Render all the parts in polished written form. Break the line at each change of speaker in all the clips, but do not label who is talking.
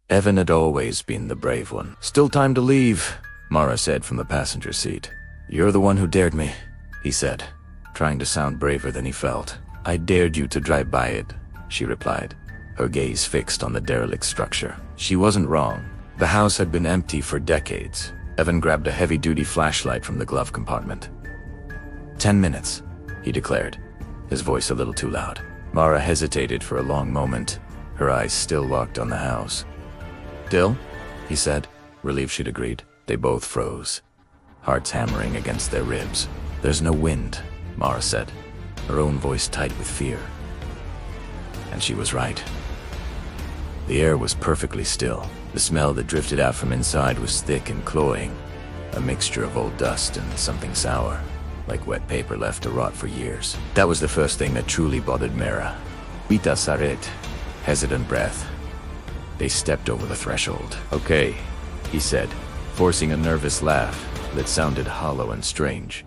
Evan had always been the brave one. "Still time to leave," Mara said from the passenger seat. "You're the one who dared me," he said, trying to sound braver than he felt. "I dared you to drive by it," she replied, her gaze fixed on the derelict structure. She wasn't wrong. The house had been empty for decades. Evan grabbed a heavy-duty flashlight from the glove compartment. 10 minutes, he declared, his voice a little too loud. Mara hesitated for a long moment, her eyes still locked on the house. "Dill?" he said, relieved she'd agreed. They both froze, hearts hammering against their ribs. "There's no wind," Mara said, her own voice tight with fear. And she was right. The air was perfectly still. The smell that drifted out from inside was thick and cloying, a mixture of old dust and something sour, like wet paper left to rot for years. That was the first thing that truly bothered Mara. Vita saret, hesitant breath. They stepped over the threshold. "Okay," he said, forcing a nervous laugh that sounded hollow and strange.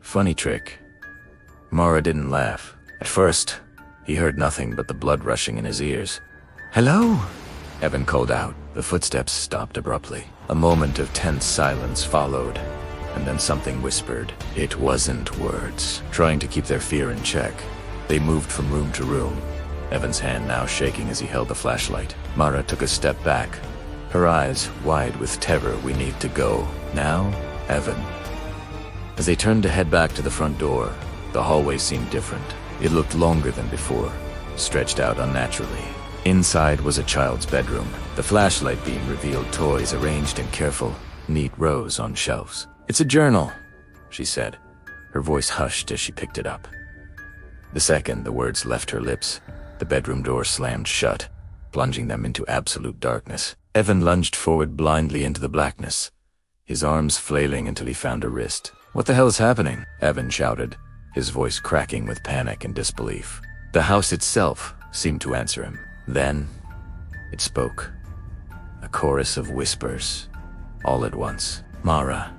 "Funny trick." Mara didn't laugh. At first, he heard nothing but the blood rushing in his ears. "Hello?" Evan called out. The footsteps stopped abruptly. A moment of tense silence followed, and then something whispered. It wasn't words. Trying to keep their fear in check, they moved from room to room, Evan's hand now shaking as he held the flashlight. Mara took a step back, her eyes wide with terror. "We need to go. Now, Evan." As they turned to head back to the front door, the hallway seemed different. It looked longer than before, stretched out unnaturally. Inside was a child's bedroom. The flashlight beam revealed toys arranged in careful, neat rows on shelves. "It's a journal," she said, her voice hushed as she picked it up. The second the words left her lips, the bedroom door slammed shut, plunging them into absolute darkness. Evan lunged forward blindly into the blackness, his arms flailing until he found a wrist. "What the hell is happening?" Evan shouted, his voice cracking with panic and disbelief. The house itself seemed to answer him. Then, it spoke. A chorus of whispers, all at once. "Mara."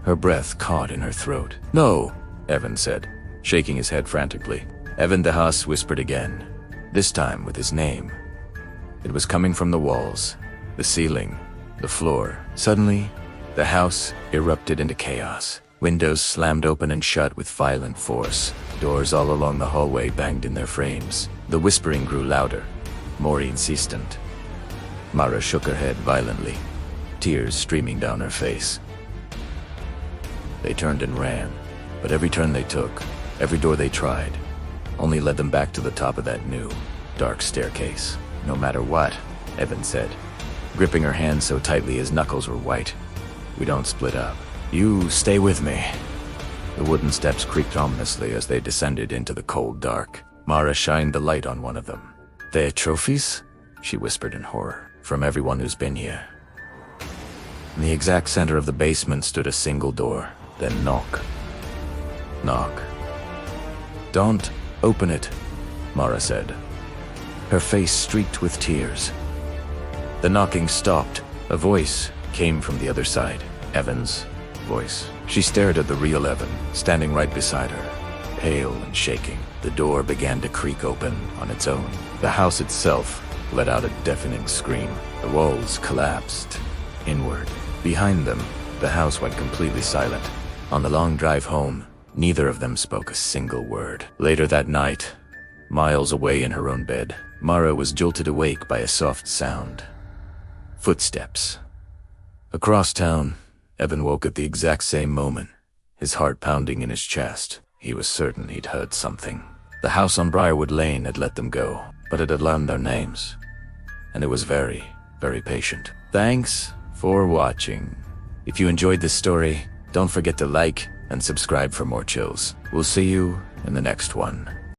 Her breath caught in her throat. "No," Evan said, shaking his head frantically. Evan the Haas whispered again, this time with his name. It was coming from the walls, the ceiling, the floor. Suddenly, the house erupted into chaos. Windows slammed open and shut with violent force. Doors all along the hallway banged in their frames. The whispering grew louder, more insistent. Mara shook her head violently, tears streaming down her face. They turned and ran, but every turn they took, every door they tried, only led them back to the top of that new, dark staircase. "No matter what," Evan said, gripping her hand so tightly his knuckles were white. "We don't split up. You stay with me." The wooden steps creaked ominously as they descended into the cold dark. Mara shined the light on one of them. "They're trophies?" she whispered in horror. "From everyone who's been here." In the exact center of the basement stood a single door. Then knock. Knock. "Don't open it," Mara said, her face streaked with tears. The knocking stopped. A voice came from the other side. Evan's voice. She stared at the real Evan, standing right beside her, pale and shaking. The door began to creak open on its own. The house itself let out a deafening scream. The walls collapsed inward. Behind them, the house went completely silent. On the long drive home, neither of them spoke a single word. Later that night, miles away in her own bed, Mara was jolted awake by a soft sound. Footsteps. Across town, Evan woke at the exact same moment, his heart pounding in his chest. He was certain he'd heard something. The house on Briarwood Lane had let them go, but it had learned their names, and it was very, very patient. Thanks for watching. If you enjoyed this story, don't forget to like and subscribe for more chills. We'll see you in the next one.